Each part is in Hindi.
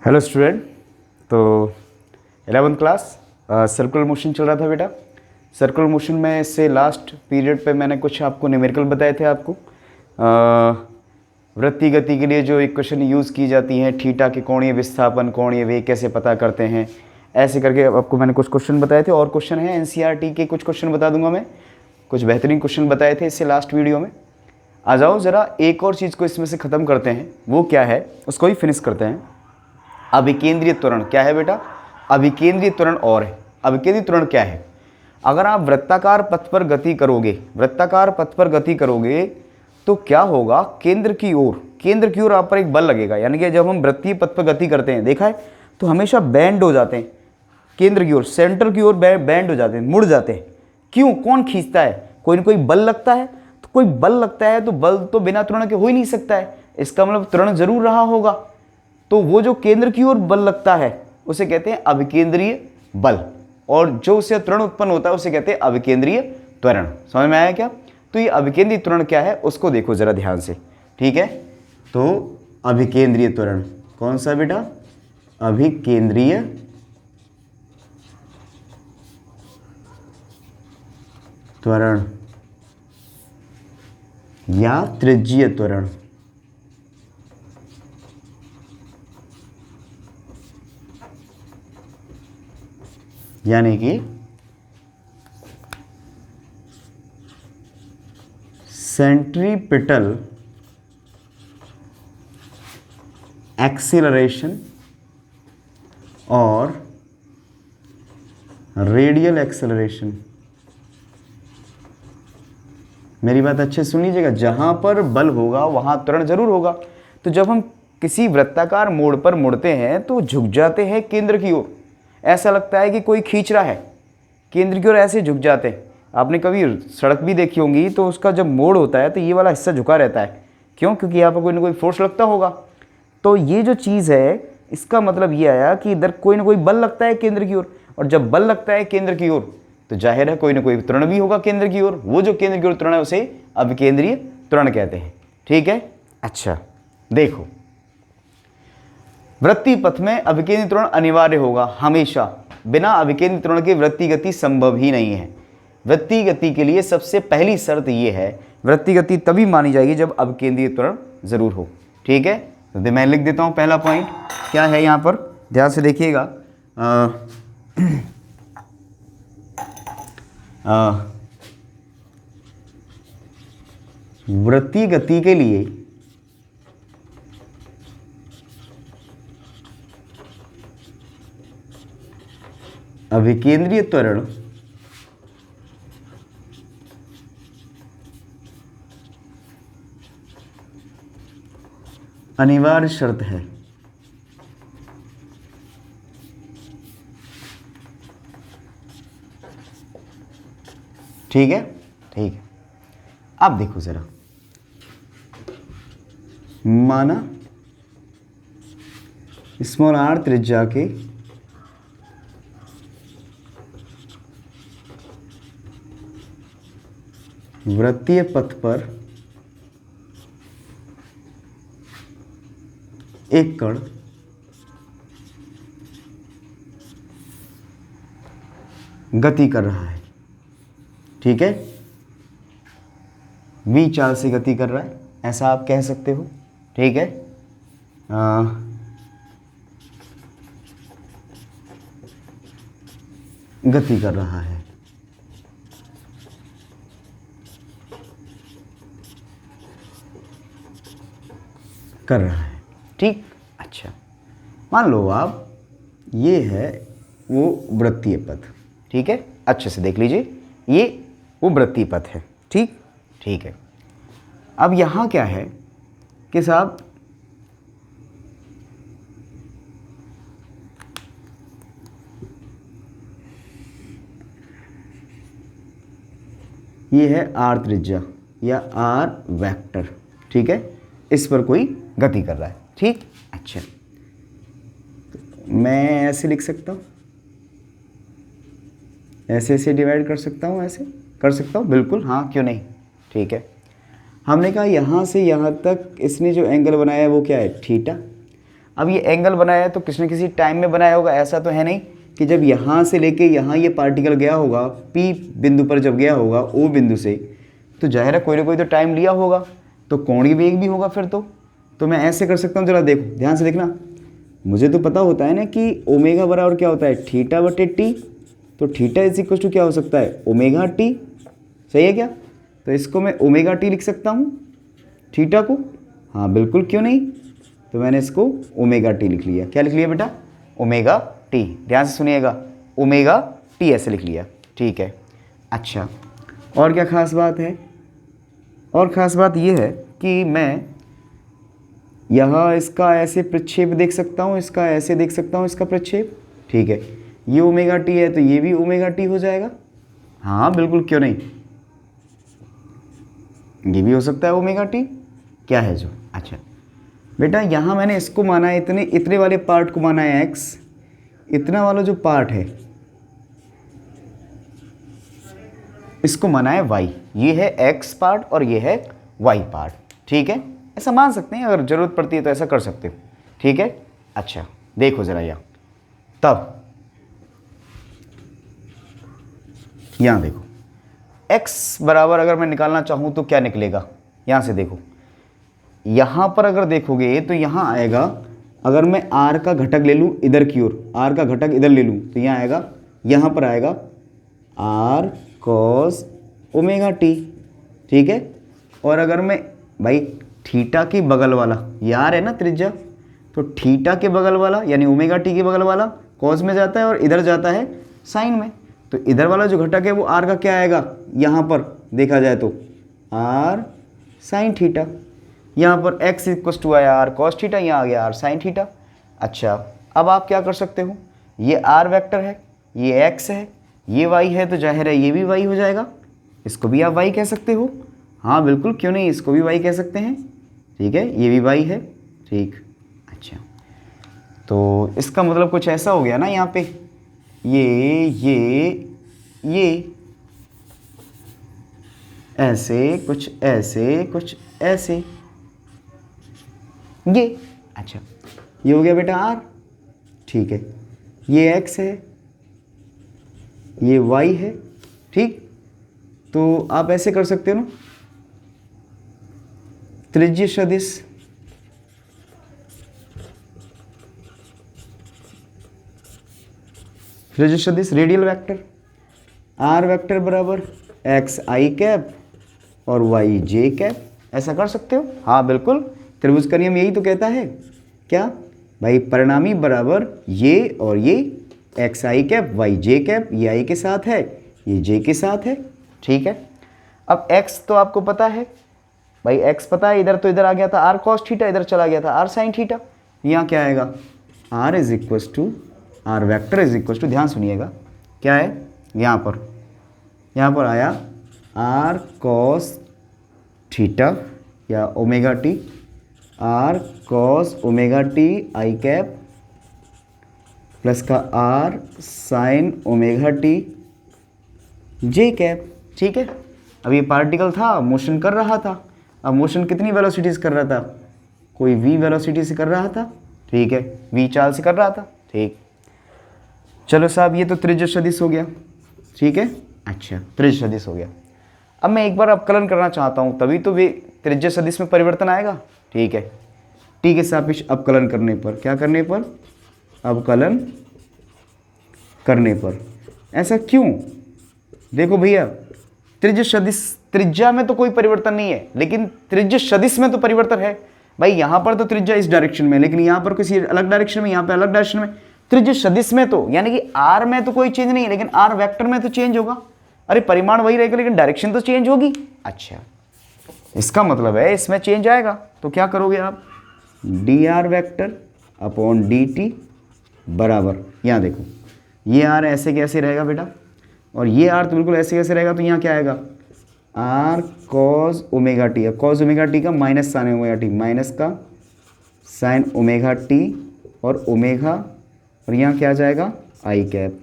Hello student. तो 11th क्लास सर्कुलर मोशन चल रहा था बेटा। सर्कुलर मोशन में से लास्ट पीरियड पे मैंने कुछ आपको न्यूमेरिकल बताए थे आपको। वृत्तीय गति के लिए जो इक्वेशन यूज़ की जाती हैं, थीटा के कोणीय विस्थापन, कोणीय वेग कैसे पता करते हैं, ऐसे करके आपको मैंने कुछ क्वेश्चन बताए थे। और क्वेश्चन हैं एनसीईआरटी के, कुछ क्वेश्चन बता दूंगा मैं। कुछ बेहतरीन क्वेश्चन बताए थे इससे लास्ट वीडियो में। आ जाओ ज़रा एक और चीज़ को इसमें से ख़त्म करते हैं, वो क्या है उसको ही फिनिश करते हैं। अभिकेंद्रीय त्वरण क्या है बेटा? अभिकेंद्रीय त्वरण और है। अभिकेंद्रीय त्वरण क्या है? अगर आप वृत्ताकार पथ पर गति करोगे, वृत्ताकार पथ पर गति करोगे तो क्या होगा? केंद्र की ओर आप पर एक बल लगेगा। यानी कि जब हम वृत्तीय पथ पर गति करते हैं, देखा है, तो हमेशा बैंड हो जाते हैं केंद्र की ओर, सेंटर की ओर बैंड हो जाते हैं, मुड़ जाते हैं। क्यों? कौन खींचता है? कोई ना कोई बल लगता है। तो कोई बल लगता है तो बल तो बिना त्वरण के हो ही नहीं सकता है। इसका मतलब त्वरण जरूर रहा होगा। तो वो जो केंद्र की ओर बल लगता है उसे कहते हैं अभिकेंद्रीय बल, और जो उससे त्वरण उत्पन्न होता है उसे कहते हैं अभिकेंद्रीय त्वरण। समझ में आया क्या? तो ये अभिकेंद्रीय त्वरण क्या है उसको देखो जरा ध्यान से, ठीक है। तो अभिकेंद्रीय त्वरण कौन सा बेटा? अभिकेंद्रीय त्वरण या त्रिज्यीय त्वरण। यानी कि सेंट्रीपिटल एक्सीलरेशन और रेडियल एक्सेलरेशन। मेरी बात अच्छे से सुन लीजिएगा। जहां पर बल होगा वहां त्वरण जरूर होगा। तो जब हम किसी वृत्ताकार मोड़ पर मुड़ते हैं तो झुक जाते हैं केंद्र की ओर। ऐसा लगता है कि कोई खींच रहा है, केंद्र की ओर ऐसे झुक जाते हैं। आपने कभी सड़क भी देखी होंगी तो उसका जब मोड़ होता है तो ये वाला हिस्सा झुका रहता है। क्यों? क्योंकि यहाँ पर कोई ना कोई फोर्स लगता होगा। तो ये जो चीज़ है इसका मतलब ये आया कि इधर कोई ना कोई बल लगता है केंद्र की ओर, और जब बल लगता है केंद्र की ओर तो जाहिर है कोई ना कोई त्वरण भी होगा केंद्र की ओर। वो जो केंद्र की ओर त्वरण है उसे अभिकेंद्रीय त्वरण कहते हैं, ठीक है। अच्छा देखो, वृत्तीय पथ में अभिकेंद्रीय त्वरण अनिवार्य होगा हमेशा। बिना अभिकेंद्रीय त्वरण के वृत्तीय गति संभव ही नहीं है। वृत्तीय गति के लिए सबसे पहली शर्त यह है, वृत्तीय गति तभी मानी जाएगी जब अभिकेंद्रीय त्वरण जरूर हो, ठीक है। तो मैं लिख देता हूं पहला पॉइंट क्या है यहां पर, ध्यान से देखिएगा। वृत्तीय गति के लिए अभिकेंद्रीय त्वरण अनिवार्य शर्त है। ठीक है, ठीक है। अब देखो जरा, माना स्मॉल आर त्रिज्या के वृत्तीय पथ पर एक कण गति कर रहा है, ठीक है। v चाल से गति कर रहा है, ऐसा आप कह सकते हो, ठीक है। गति कर रहा है, कर रहा है, ठीक। अच्छा, मान लो आप ये है वो वृत्तीय पथ, ठीक है। अच्छे से देख लीजिए, ये वो वृत्तीय पथ है, ठीक, ठीक है। अब यहां क्या है कि साहब ये है आर त्रिज्या या आर वेक्टर, ठीक है। इस पर कोई गति कर रहा है, ठीक। अच्छा, मैं ऐसे लिख सकता हूँ, ऐसे ऐसे डिवाइड कर सकता हूँ, ऐसे कर सकता हूँ, बिल्कुल, हाँ क्यों नहीं, ठीक है। हमने कहा यहाँ से यहाँ तक इसने जो एंगल बनाया है वो क्या है? थीटा। अब ये एंगल बनाया है तो किसी न किसी टाइम में बनाया होगा, ऐसा तो है नहीं कि जब यहाँ से लेके यहाँ ये पार्टिकल गया होगा P बिंदु पर, जब गया होगा O बिंदु से, तो जाहिर है कोई ना कोई तो टाइम लिया होगा, तो कोणीय वेग भी होगा फिर तो मैं ऐसे कर सकता हूँ। जरा देखो, ध्यान से देखना, मुझे तो पता होता है ना कि ओमेगा बराबर क्या होता है, थीटा बटे टी, तो थीटा इज इक्वल टू क्या हो सकता है, ओमेगा टी, सही है क्या? तो इसको मैं ओमेगा टी लिख सकता हूँ, थीटा को, हाँ बिल्कुल, क्यों नहीं। तो मैंने इसको ओमेगा टी लिख लिया। क्या लिख लिया बेटा, ओमेगा टी, ध्यान से सुनिएगा, ओमेगा टी ऐसे लिख लिया, ठीक है। अच्छा, और क्या खास बात है, और ख़ास बात यह है कि मैं यहाँ इसका ऐसे प्रक्षेप देख सकता हूँ, इसका ऐसे देख सकता हूँ, इसका प्रक्षेप, ठीक है। ये ओमेगा टी है तो ये भी ओमेगा टी हो जाएगा, हाँ बिल्कुल, क्यों नहीं, ये भी हो सकता है ओमेगा टी, क्या है जो। अच्छा बेटा, यहाँ मैंने इसको माना है, इतने वाले पार्ट को माना है x, इतना वाला जो पार्ट है इसको माना है y, ये है x पार्ट और ये है y पार्ट, ठीक है। ऐसा मान सकते हैं, अगर ज़रूरत पड़ती है तो ऐसा कर सकते हो, ठीक है। अच्छा देखो ज़रा यहाँ, तब यहाँ देखो, x बराबर अगर मैं निकालना चाहूँ तो क्या निकलेगा, यहाँ से देखो, यहाँ पर अगर देखोगे तो यहाँ आएगा, अगर मैं r का घटक ले लूँ इधर की ओर, r का घटक इधर ले लूँ तो यहाँ आएगा, यहाँ पर आएगा r cos ओमेगा टी, ठीक है। और अगर मैं भाई थीटा की बगल वाला, ये r है ना त्रिज्या, तो थीटा के बगल वाला यानी ओमेगा टी के बगल वाला cos में जाता है और इधर जाता है साइन में, तो इधर वाला जो घटक है वो r का क्या आएगा, यहाँ पर देखा जाए तो r साइन थीटा, यहाँ पर x इक्वल टू आया r cos थीटा, यहाँ आ गया r साइन थीटा। अच्छा, अब आप क्या कर सकते हो, ये r वेक्टर है, ये x है, ये y है, तो जाहिर है ये भी y हो जाएगा, इसको भी आप y कह सकते हो, हाँ बिल्कुल, क्यों नहीं, इसको भी y कह सकते हैं, ठीक है, ये भी y है, ठीक। अच्छा, तो इसका मतलब कुछ ऐसा हो गया ना, यहाँ पे ये ऐसे कुछ ऐसे कुछ ऐसे, ये, अच्छा ये हो गया बेटा r, ठीक है, ये x है, ये y है, ठीक। तो आप ऐसे कर सकते हो ना, त्रिज्य सदिश, त्रिज्य सदिश रेडियल वेक्टर, r वेक्टर बराबर x i कैप और y j कैप, ऐसा कर सकते हो, हाँ बिल्कुल, त्रिभुज का नियम यही तो कहता है, क्या भाई, परिणामी बराबर ये और ये, एक्स आई कैप वाई जे कैप, ये आई के साथ है, ये जे के साथ है, ठीक है। अब x तो आपको पता है भाई, x पता है, इधर तो इधर आ गया था r cos थीटा, इधर चला गया था r sin थीटा, यहाँ क्या आएगा, r is equal to, r vector is equal to, ध्यान सुनिएगा क्या है, यहाँ पर आया r cos थीटा या omega t, r cos omega T I cap plus का r sin ओमेगा टी जे कैप, ठीक है। अब ये पार्टिकल था, मोशन कर रहा था, अब मोशन कितनी वेलोसिटी से कर रहा था, कोई v वेलोसिटी से कर रहा था, ठीक है, v चाल से कर रहा था, ठीक। चलो साहब, ये तो त्रिज्य सदिश हो गया, ठीक है। अच्छा, त्रिज्य सदिश हो गया। अब मैं एक बार अवकलन करना चाहता हूँ, तभी तो वे त्रिज्य सदिश में परिवर्तन आएगा, ठीक है। टी के सापेक्ष अवकलन करने पर, क्या करने पर, अवकलन करने पर, ऐसा क्यों, देखो भैया, त्रिज्य सदिश, त्रिज्या में तो कोई परिवर्तन नहीं है, लेकिन त्रिज्य सदिश में तो परिवर्तन है भाई। यहाँ पर तो त्रिज्या इस डायरेक्शन में, लेकिन यहाँ पर किसी अलग डायरेक्शन में, यहाँ पे अलग डायरेक्शन में। त्रिज्य सदिश में तो यानी कि r में तो कोई चेंज नहीं है, लेकिन r वेक्टर में तो चेंज होगा, अरे परिमाण वही रहेगा लेकिन डायरेक्शन तो चेंज होगी। अच्छा, इसका मतलब है इसमें चेंज आएगा, तो क्या करोगे आप, D r vector upon D T बराबर, यहाँ देखो ये आर ऐसे कैसे रहेगा बेटा, और ये आर तो बिल्कुल ऐसे कैसे रहेगा, तो यहाँ क्या आएगा, आर कॉस ओमेगा टी, अब कॉस ओमेगा टी का minus sign omega T, minus का साइन ओमेगा टी और ओमेगा, और यहाँ क्या आ जाएगा आई कैप,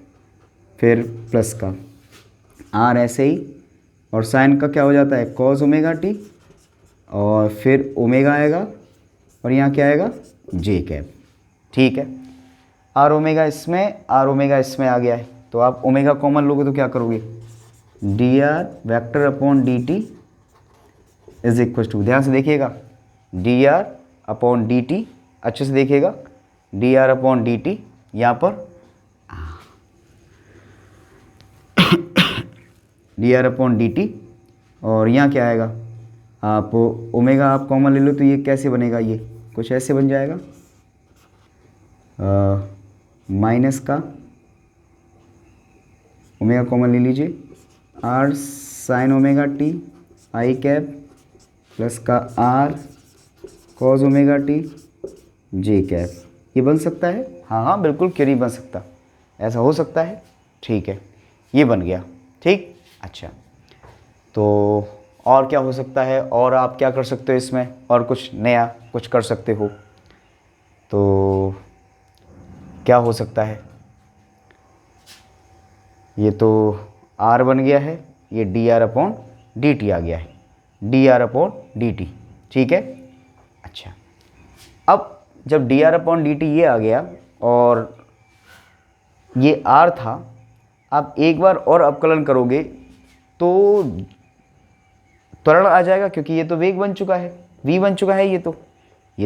फिर प्लस का आर ऐसे ही, और साइन का क्या हो जाता है कॉस ओमेगा टी, और फिर ओमेगा आएगा, और यहाँ क्या आएगा जे कैप, ठीक है। आर ओमेगा इसमें, आर ओमेगा इसमें आ गया है, तो आप ओमेगा कॉमन लोगे तो क्या करोगे, d r vector upon D t is equal to, ध्यान से देखिएगा, d are upon D t, अच्छे से देखिएगा, d are upon D t, यहाँ पर d are upon D t, और यहाँ क्या आएगा, आप ओमेगा आप कॉमन ले लो तो ये कैसे बनेगा, ये कुछ ऐसे बन जाएगा, माइनस का ओमेगा कॉमन ले लीजिए, R sine omega T I cap plus का आर कॉज ओमेगा टी जे कैप, ये बन सकता है, हाँ हाँ बिल्कुल, क्यों नहीं बन सकता, ऐसा हो सकता है, ठीक है, ये बन गया, ठीक। अच्छा, तो और क्या हो सकता है, और आप क्या कर सकते हो इसमें, और कुछ नया कुछ कर सकते हो, तो क्या हो सकता है, ये तो R बन गया है, ये D are upon D T आ गया है, D are upon D T, ठीक है। अच्छा, अब जब D are upon D T ये आ गया और ये R था, आप एक बार और अवकलन करोगे तो त्वरण आ जाएगा, क्योंकि ये तो वेग बन चुका है, v बन चुका है, ये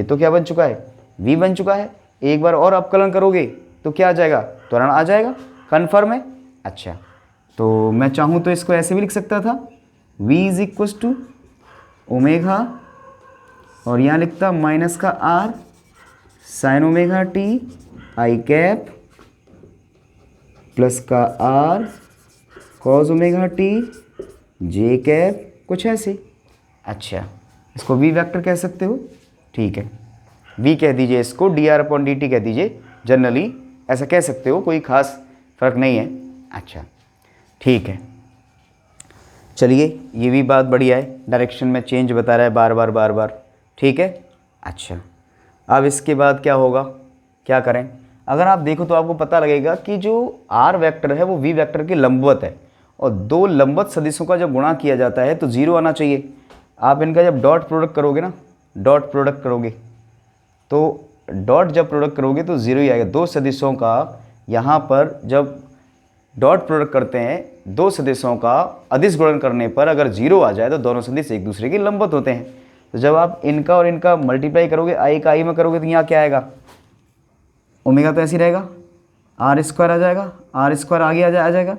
तो क्या बन चुका है, v बन चुका है, एक बार और अवकलन करोगे तो क्या आ जाएगा, त्वरण आ जाएगा, कन्फर्म है। अच्छा, तो मैं चाहूँ तो इसको ऐसे भी लिख सकता था, v is equal to omega, और यहाँ लिखता माइनस का r sine omega T I cap plus का r कॉज ओमेगा टी जे कैप, कुछ ऐसे। अच्छा, इसको v वेक्टर कह सकते हो, ठीक है, v कह दीजिए, इसको D R upon D T कह दीजिए, जनरली ऐसा कह सकते हो, कोई खास फर्क नहीं है। अच्छा, ठीक है, चलिए, ये भी बात बढ़िया है, डायरेक्शन में चेंज बता रहा है बार बार, ठीक है। अच्छा, अब इसके बाद क्या होगा, क्या करें, अगर आप देखो तो आपको पता लगेगा कि जो r वेक्टर है वो v वेक्टर के लंबवत है, और दो लंबवत सदिशों का जब गुणा किया जाता है तो जीरो आना चाहिए। आप इनका जब डॉट प्रोडक्ट करोगे ना, डॉट प्रोडक्ट करोगे तो डॉट जब प्रोडक्ट करोगे तो जीरो ही आएगा। दो सदिशों का यहाँ पर जब डॉट प्रोडक्ट करते हैं, दो सदिशों का अदिश गुणन करने पर अगर जीरो आ जाए तो दोनों सदिश एक दूसरे के लंबवत होते हैं। तो जब आप इनका और इनका मल्टीप्लाई करोगे, आई का आई में करोगे, तो यहाँ क्या आएगा, ओमेगा तो ऐसे ही रहेगा, आर स्क्वायर आ जाएगा, आर स्क्वायर आगे आ जाएगा,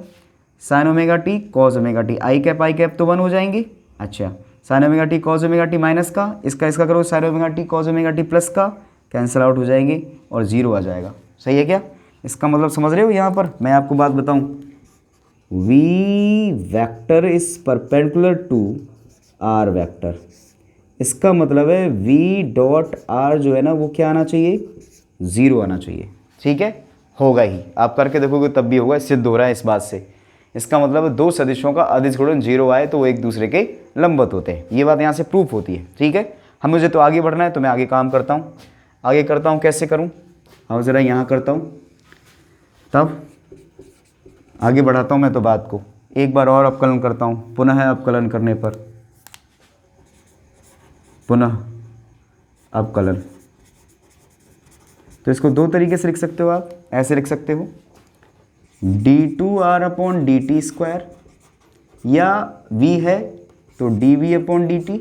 sine omega T cos omega T, आई कैप तो 1 हो जाएंगे। अच्छा, sine omega T cos omega T minus का, इसका करो sine omega T cos omega T plus का, कैंसिल आउट हो जाएंगे और जीरो आ जाएगा। सही है क्या, इसका मतलब समझ रहे हो। यहाँ पर मैं आपको बात बताऊँ, v vector is perpendicular to r vector, इसका मतलब है वी डॉट आर जो है ना वो क्या आना चाहिए, ज़ीरो आना चाहिए, ठीक है, होगा ही, आप करके देखोगे तब भी होगा, सिद्ध हो रहा है इस बात से। इसका मतलब दो सदिशों का अदिश गुणन जीरो आए तो वो एक दूसरे के लंबवत होते हैं, ये बात यहाँ से प्रूफ होती है, ठीक है। हम मुझे तो आगे बढ़ना है तो मैं आगे काम करता हूँ, आगे करता हूँ, कैसे करूँ, और ज़रा यहाँ करता हूँ, तब आगे बढ़ाता हूँ मैं तो बात को, एक बार और अवकलन करता हूँ, पुनः अवकलन करने पर, पुनः अवकलन, तो इसको दो तरीके से लिख सकते हो आप, ऐसे लिख सकते हो d2r upon D T square, या v है तो dv upon D t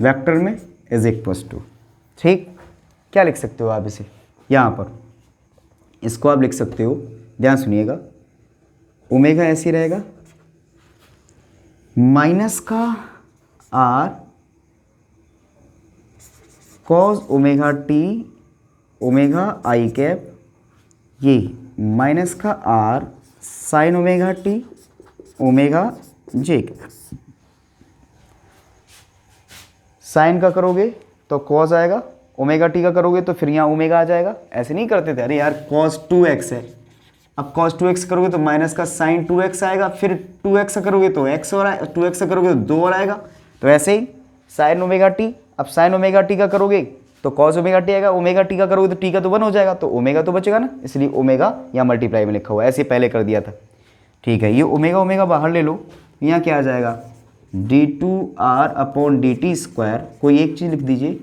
vector में इज इक्वल टू, ठीक। क्या लिख सकते हो आप इसे, यहाँ पर इसको आप लिख सकते हो, ध्यान सुनिएगा, ओमेगा ऐसे रहेगा, माइनस का r cos omega T omega I cap, ये माइनस का r sine omega T omega J cap, sine का करोगे तो कॉज आएगा, ओमेगा टी का करोगे तो फिर यहाँ ओमेगा आ जाएगा। ऐसे नहीं करते थे, अरे यार कॉस 2x है, अब कॉस 2x करोगे तो माइनस का साइन 2x आएगा, फिर 2x करोगे तो x और 2x करोगे तो 2 और आएगा। तो ऐसे ही साइन ओमेगा टी, अब साइन ओमेगा टी का करोगे तो कॉस ओमेगा टी आएगा, ओमेगा टी का करोगे तो टी का तो 1 हो जाएगा, तो ओमेगा तो बचेगा ना, इसलिए ओमेगा यहाँ मल्टीप्लाई में लिखा हुआ है, ऐसे पहले कर दिया था, ठीक है। ये ओमेगा ओमेगा बाहर ले लो, यहाँ क्या आ जाएगा, d2r upon D T square, कोई एक चीज़ लिख दीजिए,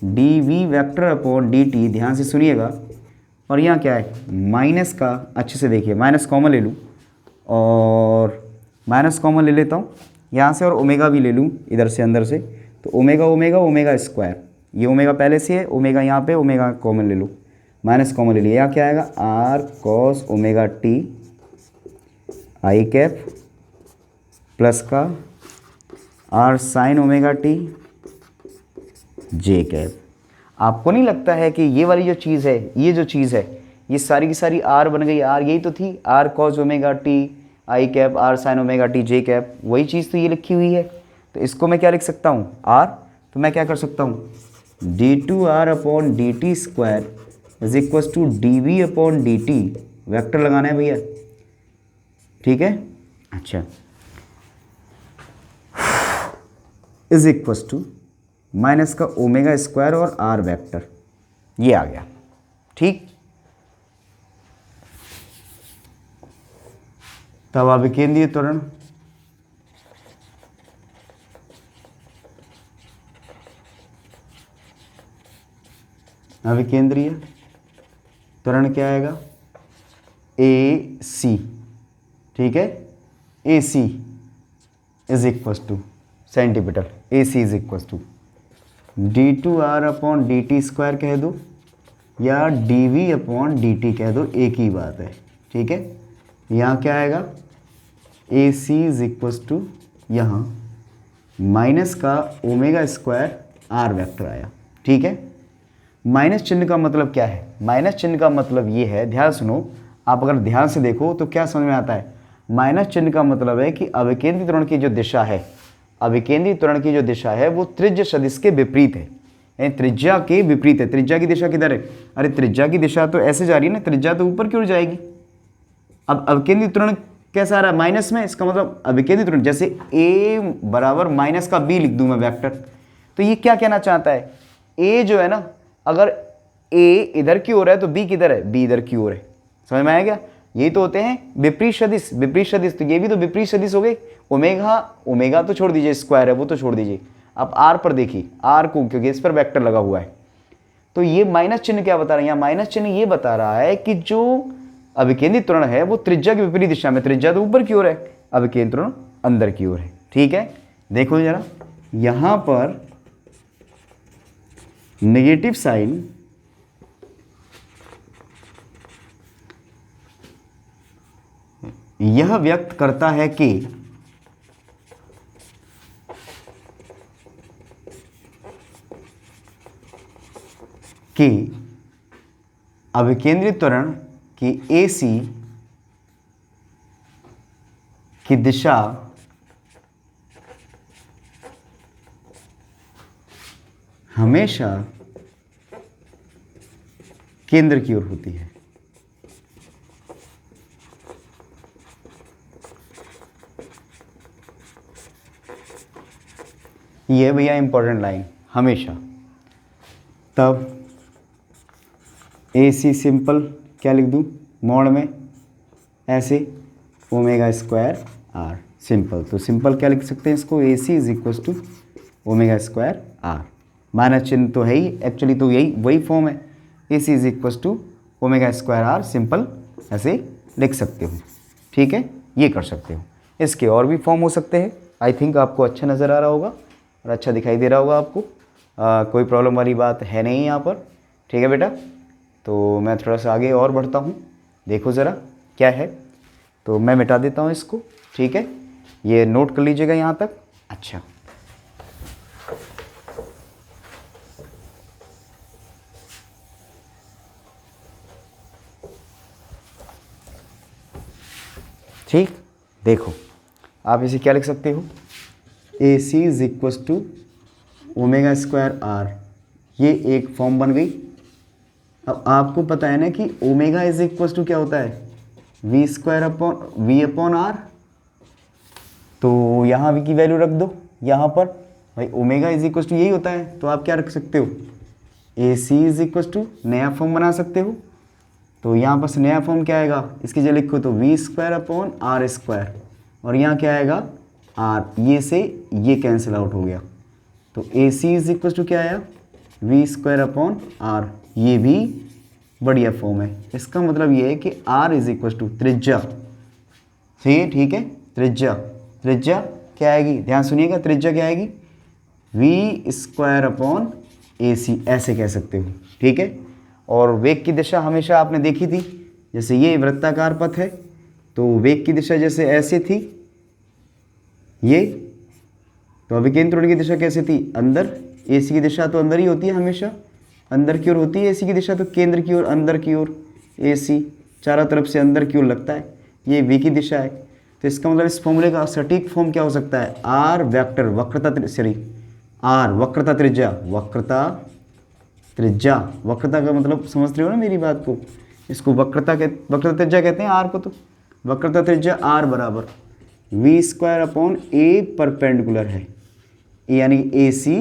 d v vector upon D t, ध्यान से सुनिएगा, और यहाँ क्या है माइनस का, अच्छे से देखिए माइनस कॉमन ले लूँ और माइनस कॉमन ले लेता हूँ यहाँ से, और ओमेगा भी ले लूँ इधर से अंदर से, तो ओमेगा ओमेगा ओमेगा स्क्वायर, ये ओमेगा पहले से है, ओमेगा यहाँ पे, ओमेगा कॉमन ले लूँ, माइनस कॉमन ले लिया, यहाँ क्या आएगा R cos omega T I cap plus का आर साइन ओमेगा टी जे कैप। आपको नहीं लगता है कि ये वाली जो चीज़ है, ये जो चीज़ है, ये सारी की सारी आर बन गई, आर यही तो थी, r cos omega T I cap r sine omega T J cap, वही चीज़ तो ये लिखी हुई है। तो इसको मैं क्या लिख सकता हूँ आर, तो मैं क्या कर सकता हूँ d two are upon D T square is equal to d we upon D t, vector लगाना है भैया, ठीक है। अच्छा, इज इक्वल टू माइनस का ओमेगा स्क्वायर और आर वेक्टर, ये आ गया, ठीक। तब अभिकेंद्रीय त्वरण अभिकेंद्रीय त्वरण क्या आएगा ए सी, ठीक है, A C is equal to centimetre, A C is equal to D two are upon D T square कह दो या D we upon D T कह दो, एक ही बात है, ठीक है। यहाँ क्या आएगा ए सी इज इक्वल टू यहाँ माइनस का ओमेगा स्क्वायर आर वेक्टर आया, ठीक है। माइनस चिन्ह का मतलब क्या है, माइनस चिन्ह का मतलब ये है, ध्यान सुनो, आप अगर ध्यान से देखो तो क्या समझ में आता है, माइनस चिन्ह का मतलब है कि अभिकेंद्री त्वरण की जो दिशा है, अभिकेंद्री त्वरण की जो दिशा है वो त्रिज्य सदिश के विपरीत है, यानी त्रिज्या के विपरीत है। त्रिज्या की दिशा किधर है, अरे त्रिज्या की दिशा तो ऐसे जा रही है ना, त्रिज्या तो ऊपर की ओर जाएगी। अब अभिकेंद्री त्वरण कैसा आ रहा है माइनस में, इसका मतलब अभिकेंद्री त्वरण, जैसे a बराबर माइनस का b लिख दूं मैं वेक्टर, तो ये क्या कहना चाहता है, a जो है ना, अगर a इधर की ओर है तो b किधर है, b इधर की ओर है, समझ में आया क्या। यही तो होते हैं विपरीत सदिश, विपरीत सदिश, तो ये भी तो विपरीत सदिश हो गए। ओमेगा, ओमेगा तो छोड़ दीजिए, स्क्वायर है वो तो छोड़ दीजिए, आप आर पर देखिए, आर को, क्योंकि इस पर वेक्टर लगा हुआ है। तो ये माइनस चिन्ह क्या बता रहा है, यहाँ माइनस चिन्ह ये बता रहा है कि जो अभिकेंद्री त्वरण है वो त्रिज्या की विपरीत दिशा में, त्रिज्या तो ऊपर की ओर है, अभिकेंद्री त्वरण अंदर की ओर है, ठीक है। देखो जरा, यहाँ पर नेगेटिव साइन यह व्यक्त करता है कि अभिकेंद्री त्वरण की AC की दिशा हमेशा केंद्र की ओर होती है। ये भैया इंपॉर्टेंट लाइन, हमेशा। तब AC सिंपल क्या लिख दूं मोड में, ऐसे ओमेगा स्क्वायर आर सिंपल, तो सिंपल क्या लिख सकते हैं इसको, AC is equal to omega square r, minus चिन्ह तो है ही एक्चुअली, तो यही वही फॉर्म है, AC is equal to omega square r, simple ऐसे लिख सकते हो, ठीक है, ये कर सकते हो। इसके और भी फॉर्म हो सकते हैं। आई थिंक आपको अच्छा नज़र आ रहा होगा और अच्छा दिखाई दे रहा होगा आपको, कोई प्रॉब्लम वाली बात है नहीं यहाँ पर, ठीक है बेटा। तो मैं थोड़ा सा आगे और बढ़ता हूँ, देखो ज़रा क्या है, तो मैं मिटा देता हूँ इसको, ठीक है, ये नोट कर लीजिएगा यहाँ तक। अच्छा, ठीक, देखो आप इसे क्या लिख सकते हो, AC is equal to omega square are, ये एक फॉर्म बन गई। अब आपको पता है ना कि ओमेगा इज इक्वल टू क्या होता है, v square upon v upon r, तो यहाँ वी की वैल्यू रख दो यहाँ पर, भाई ओमेगा इज इक्वल टू यही होता है, तो आप क्या रख सकते हो, AC इज इक्वल टू नया फॉर्म बना सकते हो। तो यहाँ पर नया फॉर्म क्या आएगा, इसकी जगह लिखो तो v square upon r square, और यहाँ क्या आएगा आर, ये से ये कैंसिल आउट हो गया, तो AC इज इक्वल टू क्या आया, वी स्क्वायर अपॉन आर, ये भी बढ़िया फॉर्म है। इसका मतलब ये है कि आर इज इक्वल टू त्रिज्या, सही है, ठीक है। त्रिज्या, त्रिज्या क्या आएगी, ध्यान सुनिएगा, त्रिज्या क्या आएगी, वी स्क्वायर अपॉन ए सी, ऐसे कह सकते हो, ठीक है। और वेग की दिशा हमेशा आपने देखी थी, जैसे ये वृत्ताकार पथ है तो वेग की दिशा जैसे ऐसे थी ये, तो अभिकेंद्र त्वरण की दिशा कैसे थी, अंदर, ए सी की दिशा तो अंदर ही होती है, हमेशा अंदर की ओर होती है ए सी की दिशा, तो केंद्र की ओर, अंदर की ओर, ए सी चारों तरफ से अंदर की ओर लगता है, ये वी की दिशा है। तो इसका मतलब इस फॉर्मूले का सटीक फॉर्म क्या हो सकता है, आर वेक्टर वक्रता, सॉरी आर वक्रता त्रिज्या, वक्रता त्रिज्या, वक्रता का मतलब समझ रहे हो ना मेरी बात को, इसको वक्रता त्रिज्या कहते हैं आर को। तो वक्रता त्रिज्या आर बराबर v square upon a perpendicular है, यानी ए सी,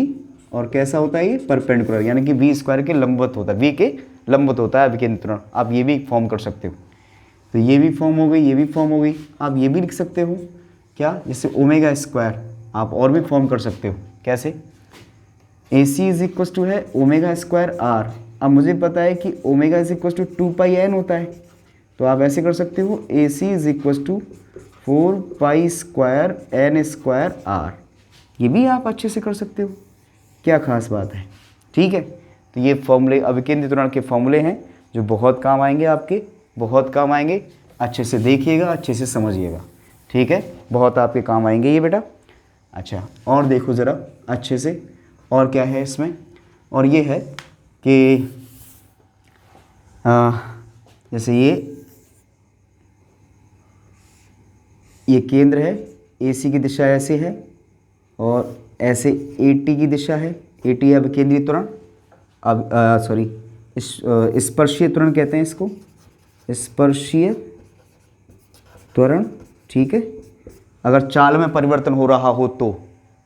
और कैसा होता है ये परपेंडिकुलर, यानी कि वी स्क्वायर के लंबवत होता है, वी के लंबवत होता है अभिकेंद्र त्वरण। आप ये भी फॉर्म कर सकते हो, तो ये भी फॉर्म हो गई, ये भी फॉर्म हो गई। आप ये भी लिख सकते हो क्या, जैसे ओमेगा स्क्वायर, आप और भी फॉर्म कर सकते हो, कैसे, ए सी इज इक्वल टू है ओमेगा स्क्वायर आर। अब मुझे पता है कि omega is equal to 2πn होता है, तो आप ऐसे कर सकते हो A C is equal to 4π square N square are, ये भी आप अच्छे से कर सकते हो, क्या खास बात है, ठीक है। तो ये फॉर्मूले अभिकेंद्र त्वरण के फॉर्मूले हैं जो बहुत काम आएंगे आपके, बहुत काम आएंगे, अच्छे से देखिएगा, अच्छे से समझिएगा, ठीक है, बहुत आपके काम आएंगे ये बेटा। अच्छा, और देखो ज़रा अच्छे से, और क्या है इसमें, और ये है कि जैसे ये केंद्र है, ए सी की दिशा ऐसे है और ऐसे ए टी की दिशा है, ए टी है अभिकेंद्रीय त्वरण, अब सॉरी स्पर्शीय त्वरण कहते हैं इसको, स्पर्शीय त्वरण, ठीक है। अगर चाल में परिवर्तन हो रहा हो तो,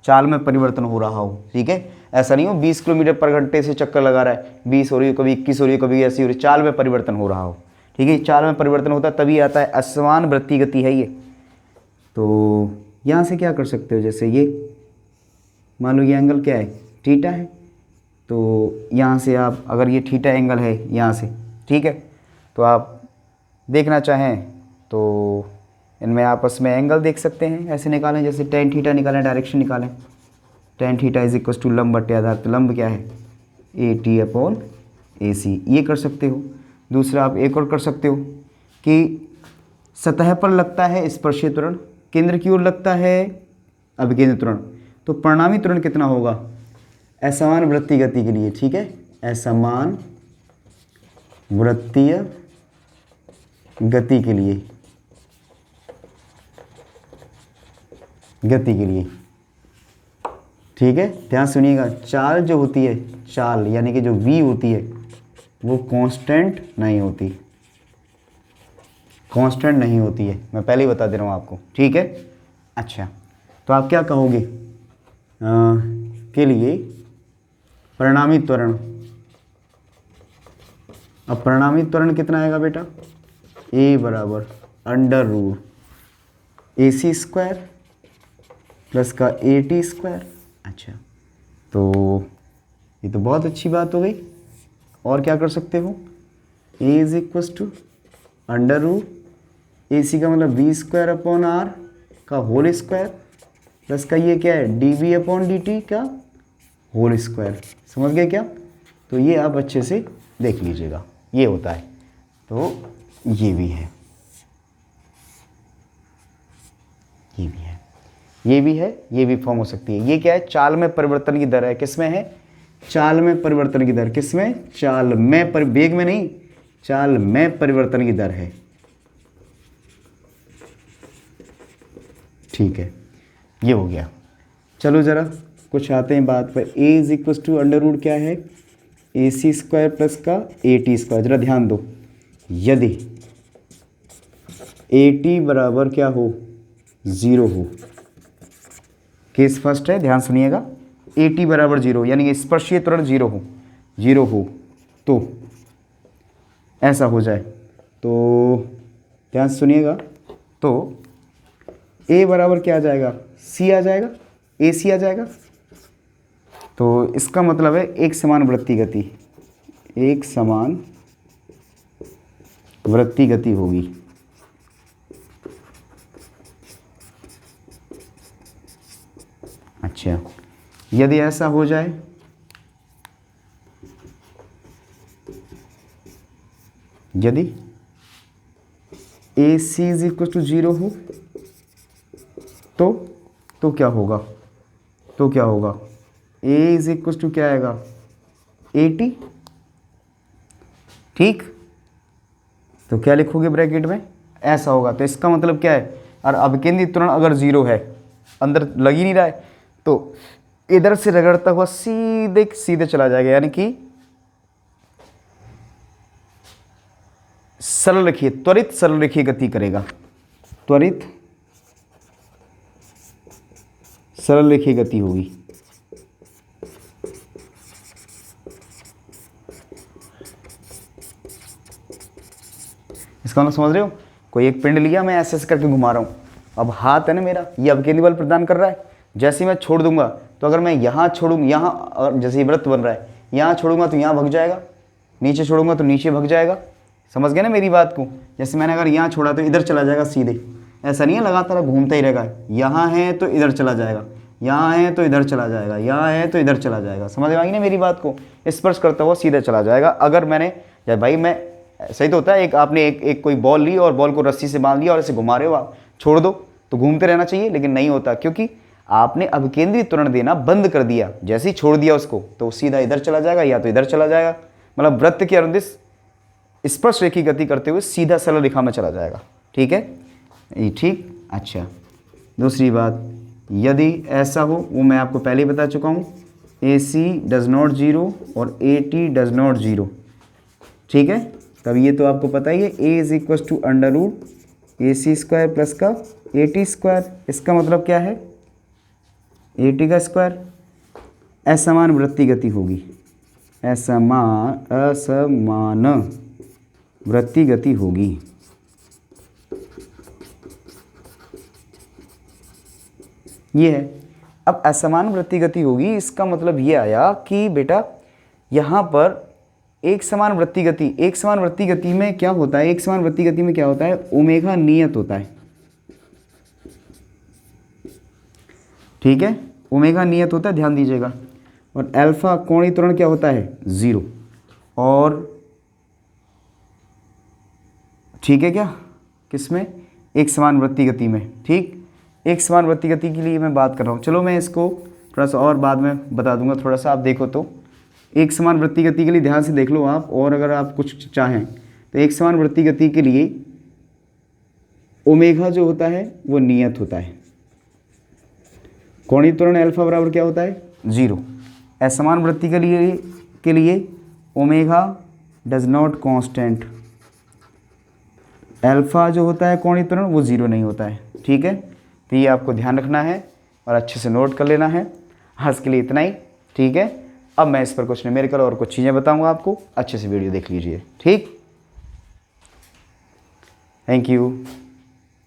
चाल में परिवर्तन हो रहा हो, ठीक है, ऐसा नहीं हो 20 किलोमीटर पर घंटे से चक्कर लगा रहा है, 20 हो रही है, कभी 21 हो रही है, कभी ऐसी हो रही है, चाल में परिवर्तन हो रहा हो, ठीक है, चाल में परिवर्तन होता है तभी आता है, असमान वृत्तीय गति है ये। तो यहाँ से क्या कर सकते हो, जैसे ये मान लो ये एंगल क्या है, थीटा है, तो यहाँ से आप अगर ये थीटा एंगल है यहाँ से, ठीक है, तो आप देखना चाहें तो इनमें आपस में एंगल देख सकते हैं, ऐसे निकालें, जैसे tan थीटा निकालें, डायरेक्शन निकालें, tan theta is equal to लंब बटे आधार, तो लंब क्या है ए टी अपॉन ए सी, ये कर सकते हो। दूसरा आप एक और कर सकते हो कि सतह पर लगता है स्पर्शीय त्वरण, केंद्र की ओर लगता है अभिकेंद्र त्वरण, तो परिणामी त्वरण कितना होगा असमान वृत्तीय गति के लिए, ठीक है, असमान वृत्तीय गति के लिए, ठीक है, ध्यान सुनिएगा। चाल जो होती है, चाल यानी कि जो v होती है वो कांस्टेंट नहीं होती, कांस्टेंट नहीं होती है, मैं पहले ही बता दे रहा हूँ आपको, ठीक है। अच्छा, तो आप क्या कहोगे के लिए परिणामी त्वरण, अब परिणामी त्वरण कितना आएगा बेटा, a बराबर under root A C square plus का ए टी स्क्वायर। अच्छा, तो ये तो बहुत अच्छी बात हो गई। और क्या कर सकते हो, a is equals to under root A C का मतलब वी स्क्वायर अपॉन आर का होल स्क्वायर प्लस का ये क्या है D we upon D T का होल स्क्वायर, समझ गए क्या। तो ये आप अच्छे से देख लीजिएगा, ये होता है, तो ये भी है, ये भी है, ये भी है, ये भी फॉर्म हो सकती है। ये क्या है, चाल में परिवर्तन की दर है, किसमें है, चाल में परिवर्तन की दर, किसमें, चाल में, वेग में नहीं, चाल में परिवर्तन की दर है, ठीक है, ये हो गया। चलो जरा कुछ आते हैं बात पर, a is equal to under root क्या है ए सी स्क्वायर प्लस का ए टी स्क्वायर। जरा ध्यान दो, यदि ए टी बराबर क्या हो 0 हो, केस फर्स्ट है, ध्यान सुनिएगा, ए टी बराबर 0 यानी कि स्पर्शीय त्वरण 0 हो तो ऐसा हो जाए, तो ध्यान सुनिएगा, तो ए बराबर क्या आ जाएगा, सी आ जाएगा, ए सी आ जाएगा, तो इसका मतलब है एक समान वृत्ति गति, एक समान वृत्ति गति होगी। अच्छा, यदि ऐसा हो जाए, यदि ए सी इज इक्वल टू 0 हो तो क्या होगा, तो क्या होगा, ए इज इक्वल टू क्या आएगा, 80। ठीक, तो क्या लिखोगे ब्रैकेट में, ऐसा होगा। तो इसका मतलब क्या है, और अभिकेंद्रित त्वरण अगर 0 है, अंदर लग ही नहीं रहा है, तो इधर से रगड़ता हुआ सीधे सीधे चला जाएगा, यानी कि सरल रेखीय, त्वरित सरल रेखीय गति करेगा, त्वरित सरल रेखीय गति होगी। इसका मतलब समझ रहे हो, कोई एक पिंड लिया, मैं ऐसे ऐसे करके घुमा रहा हूं, अब हाथ है ना मेरा, ये अवकेंद्री बल प्रदान कर रहा है। जैसे ही मैं छोड़ दूंगा, तो अगर मैं यहाँ छोड़ूंगा, यहाँ जैसे वृत्त बन रहा है, यहाँ छोड़ूंगा तो यहाँ भग जाएगा, नीचे छोड़ूंगा तो नीचे भग जाएगा। समझ गए ना मेरी बात को। जैसे मैंने अगर यहाँ छोड़ा तो इधर चला जाएगा सीधे, ऐसा नहीं है लगातार घूमता ही रहेगा, यहाँ है तो इधर चला जाएगा, यहाँ है तो इधर चला जाएगा, यहाँ है तो इधर चला जाएगा। समझ में आई ना मेरी बात को, स्पर्श करता हुआ सीधे चला जाएगा। अगर मैंने, या भाई मैं, सही तो होता है, एक आपने एक कोई बॉल ली और बॉल को रस्सी से बांध लिया और ऐसे घुमा रहे हो आप, छोड़ दो तो घूमते रहना चाहिए, लेकिन नहीं होता, क्योंकि आपने अभिकेंद्री त्वरण देना बंद कर दिया। जैसे ही छोड़ दिया उसको तो सीधा इधर चला जाएगा या तो इधर चला जाएगा, मतलब वृत्त के अनुदिश स्पर्श रेखी गति करते हुए सीधा सरल रेखा में चला जाएगा। ठीक है, ये ठीक। अच्छा, दूसरी बात, यदि ऐसा हो, वो मैं आपको पहले ही बता चुका हूँ, ए सी डज नॉट 0 और ए टी डज नॉट 0। ठीक है, तब ये तो आपको पता ही है, A is equal to under root A C square plus का ए टी स्क्वायर। इसका मतलब क्या है, ए टी का स्क्वायर। असमान वृत्ति गति होगी, असमान वृत्ति गति होगी। ये है। अब असमान वृत्ति गति होगी, इसका मतलब ये आया कि बेटा यहाँ पर एक समान वृत्ति गति, एक समान वृत्ति गति में क्या होता है, एक समान वृत्ति गति में क्या होता है, ओमेगा नियत होता है। ठीक है, ओमेगा नियत होता है, ध्यान दीजिएगा। और अल्फा कोणीय त्वरण क्या होता है, 0। और ठीक है क्या, किसमें, एक समान वृत्ति गति में। ठीक, एक समान वृत्ति गति के लिए मैं बात कर रहा हूँ। चलो मैं इसको थोड़ा सा और बाद में बता दूंगा, थोड़ा सा आप देखो। तो एक समान वृत्ति गति के लिए ध्यान से देख लो आप, और अगर आप कुछ चाहें तो एक समान वृत्ति गति के लिए ओमेगा जो होता है वो नियत होता है। कोणीय त्वरण अल्फा बराबर क्या होता है, 0। असमान वृत्ति के लिए omega does not constant, alpha जो होता है कोणीय त्वरण वो 0 नहीं होता है। ठीक है, तो ये आपको ध्यान रखना है और अच्छे से नोट कर लेना है। आज के लिए इतना ही। ठीक है, अब मैं इस पर कुछ न्यूमेरिकल और कुछ चीज़ें बताऊंगा आपको, अच्छे से वीडियो देख लीजिए। ठीक, थैंक यू।